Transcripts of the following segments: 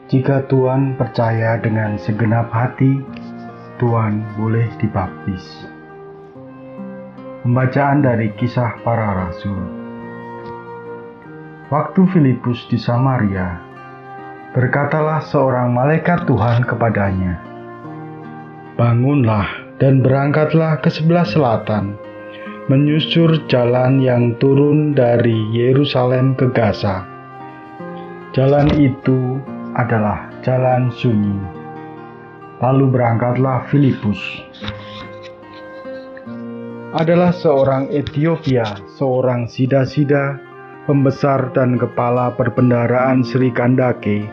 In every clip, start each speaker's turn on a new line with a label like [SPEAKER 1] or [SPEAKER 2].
[SPEAKER 1] Jika Tuhan percaya dengan segenap hati, Tuhan boleh dibaptis. Pembacaan dari Kisah Para Rasul. Waktu Filipus di Samaria, berkatalah seorang malaikat Tuhan kepadanya, "Bangunlah dan berangkatlah ke sebelah selatan, menyusur jalan yang turun dari Yerusalem ke Gaza. Jalan itu adalah jalan sunyi." Lalu berangkatlah Filipus. Adalah seorang Etiopia, seorang sida-sida, pembesar dan kepala perbendaharaan Sri Kandake,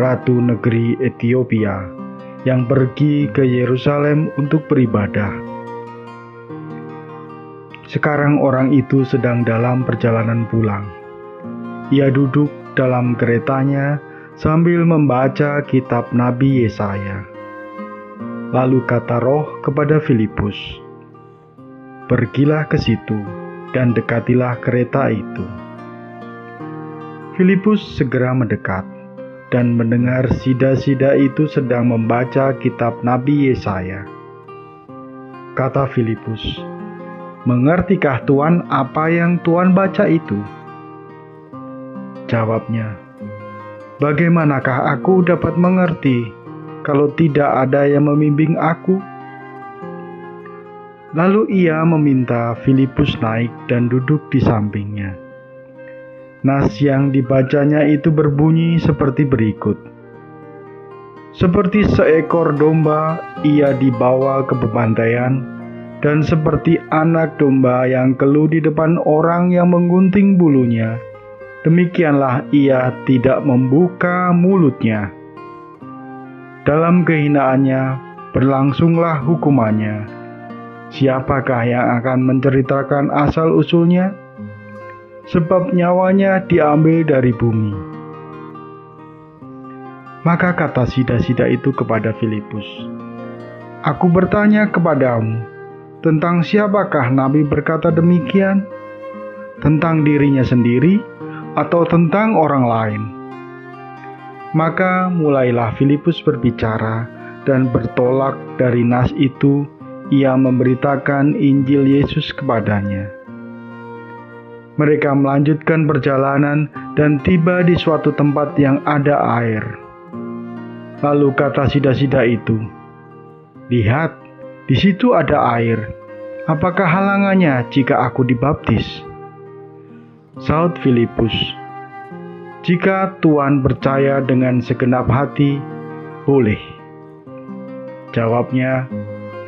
[SPEAKER 1] Ratu Negeri Etiopia, yang pergi ke Yerusalem untuk beribadah. Sekarang orang itu sedang dalam perjalanan pulang. Ia duduk dalam keretanya sambil membaca kitab Nabi Yesaya. Lalu kata Roh kepada Filipus, "Pergilah ke situ dan dekatilah kereta itu." Filipus segera mendekat dan mendengar sida-sida itu sedang membaca kitab Nabi Yesaya. Kata Filipus, "Mengertikah Tuan apa yang Tuan baca itu?" Jawabnya, "Bagaimanakah aku dapat mengerti kalau tidak ada yang membimbing aku?" Lalu ia meminta Filipus naik dan duduk di sampingnya. Nas yang dibacanya itu berbunyi seperti berikut. "Seperti seekor domba ia dibawa ke pembantaian, dan seperti anak domba yang keluh di depan orang yang menggunting bulunya, demikianlah ia tidak membuka mulutnya. Dalam kehinaannya berlangsunglah hukumannya. Siapakah yang akan menceritakan asal-usulnya? Sebab nyawanya diambil dari bumi." Maka kata sida-sida itu kepada Filipus, "Aku bertanya kepadamu, tentang siapakah Nabi berkata demikian? Tentang dirinya sendiri atau tentang orang lain?" Maka mulailah Filipus berbicara, dan bertolak dari nas itu, ia memberitakan Injil Yesus kepadanya. Mereka melanjutkan perjalanan dan tiba di suatu tempat yang ada air. Lalu kata sida-sida itu, "Lihat, di situ ada air. Apakah halangannya jika aku dibaptis?" Saud Filipus, "Jika Tuan percaya dengan segenap hati, boleh." Jawabnya,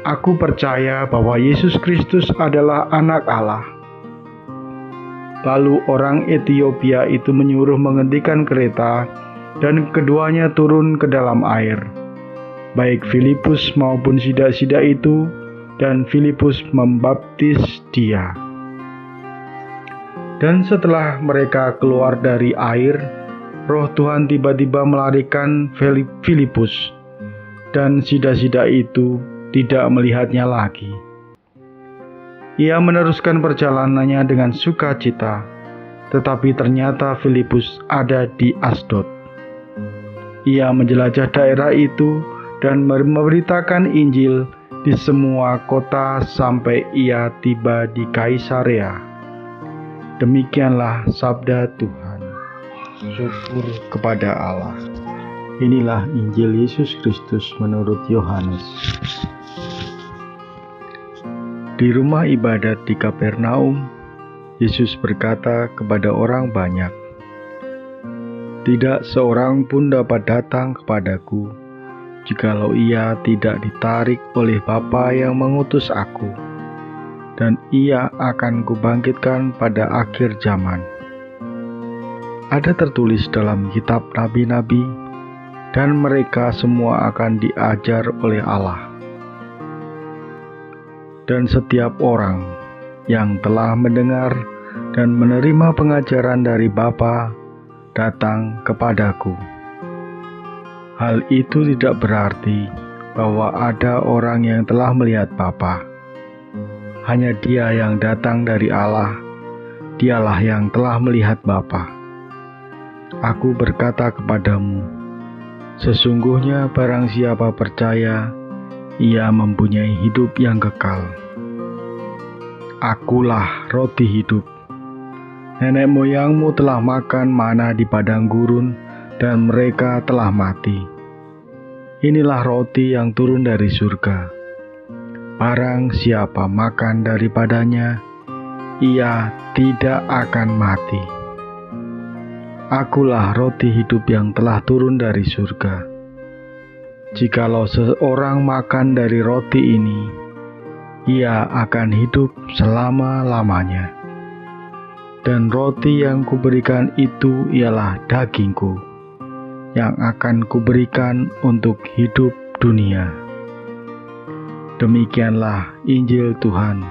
[SPEAKER 1] "Aku percaya bahwa Yesus Kristus adalah Anak Allah." Lalu orang Etiopia itu menyuruh menghentikan kereta, dan keduanya turun ke dalam air, baik Filipus maupun sida-sida itu, dan Filipus membaptis dia. Dan setelah mereka keluar dari air, Roh Tuhan tiba-tiba melarikan Filipus, dan sida-sida itu tidak melihatnya lagi. Ia meneruskan perjalanannya dengan sukacita, tetapi ternyata Filipus ada di Asdod. Ia menjelajah daerah itu dan memberitakan Injil di semua kota sampai ia tiba di Kaisarea. Demikianlah sabda Tuhan. Syukur kepada Allah. Inilah Injil Yesus Kristus menurut Yohanes. Di rumah ibadat di Kapernaum, Yesus berkata kepada orang banyak, "Tidak seorang pun dapat datang kepadaku, jikalau ia tidak ditarik oleh Bapa yang mengutus aku, dan ia akan kubangkitkan pada akhir zaman." Ada tertulis dalam kitab nabi-nabi, dan mereka semua akan diajar oleh Allah. Dan setiap orang yang telah mendengar dan menerima pengajaran dari Bapa datang kepadaku. Hal itu tidak berarti bahwa ada orang yang telah melihat Bapa. Hanya Dia yang datang dari Allah, Dialah yang telah melihat Bapa. Aku berkata kepadamu, Sesungguhnya barang siapa percaya, ia mempunyai hidup yang kekal. Akulah roti hidup. Nenek moyangmu telah makan mana di padang gurun, dan mereka telah mati. Inilah roti yang turun dari surga. Barang siapa makan daripadanya, ia tidak akan mati. Akulah roti hidup yang telah turun dari surga. Jikalau seorang makan dari roti ini, ia akan hidup selama-lamanya. Dan roti yang kuberikan itu ialah dagingku, yang akan kuberikan untuk hidup dunia. Demikianlah Injil Tuhan.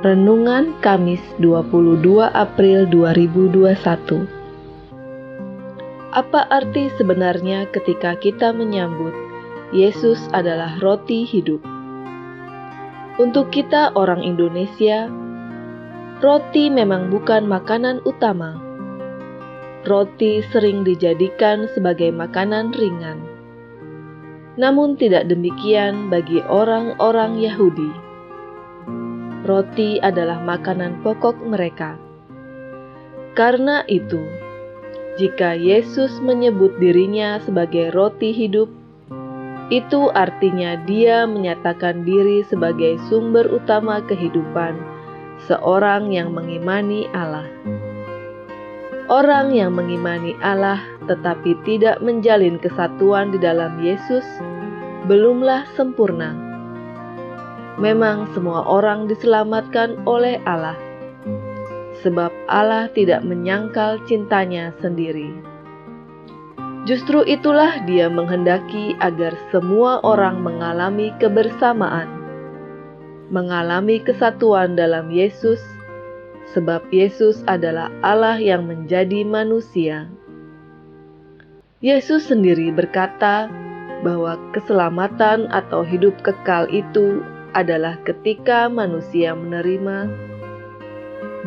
[SPEAKER 2] Renungan Kamis 22 April 2021. Apa arti sebenarnya ketika kita menyambut Yesus adalah roti hidup? Untuk kita orang Indonesia, roti memang bukan makanan utama. Roti sering dijadikan sebagai makanan ringan. Namun tidak demikian bagi orang-orang Yahudi. Roti adalah makanan pokok mereka. Karena itu, jika Yesus menyebut dirinya sebagai roti hidup, itu artinya Dia menyatakan diri sebagai sumber utama kehidupan seorang yang mengimani Allah. Orang yang mengimani Allah tetapi tidak menjalin kesatuan di dalam Yesus, belumlah sempurna. Memang semua orang diselamatkan oleh Allah, sebab Allah tidak menyangkal cintanya sendiri. Justru itulah Dia menghendaki agar semua orang mengalami kebersamaan, mengalami kesatuan dalam Yesus, sebab Yesus adalah Allah yang menjadi manusia. Yesus sendiri berkata bahwa keselamatan atau hidup kekal itu adalah ketika manusia menerima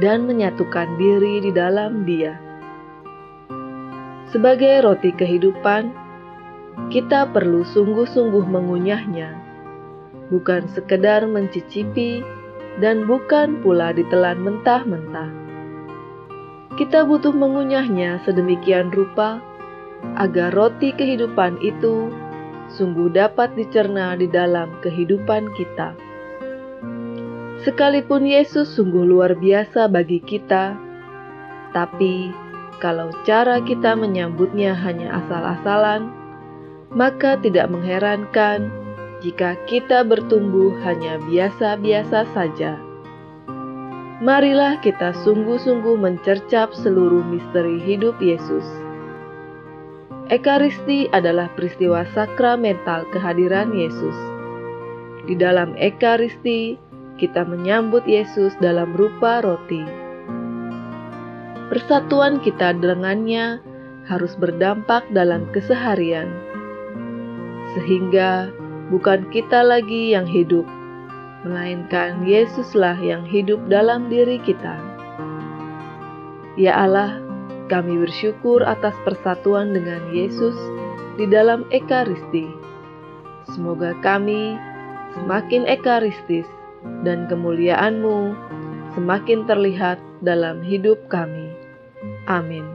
[SPEAKER 2] dan menyatukan diri di dalam Dia. Sebagai roti kehidupan, kita perlu sungguh-sungguh mengunyahnya, bukan sekedar mencicipi dan bukan pula ditelan mentah-mentah. Kita butuh mengunyahnya sedemikian rupa agar roti kehidupan itu sungguh dapat dicerna di dalam kehidupan kita. Sekalipun Yesus sungguh luar biasa bagi kita, tapi kalau cara kita menyambutnya hanya asal-asalan, maka tidak mengherankan jika kita bertumbuh hanya biasa-biasa saja. Marilah kita sungguh-sungguh mencercap seluruh misteri hidup Yesus. Ekaristi adalah peristiwa sakramental kehadiran Yesus. Di dalam Ekaristi, kita menyambut Yesus dalam rupa roti. Persatuan kita dengannya harus berdampak dalam keseharian, sehingga bukan kita lagi yang hidup, melainkan Yesuslah yang hidup dalam diri kita. Ya Allah, kami bersyukur atas persatuan dengan Yesus di dalam Ekaristi. Semoga kami semakin ekaristis dan kemuliaan-Mu semakin terlihat dalam hidup kami. Amin.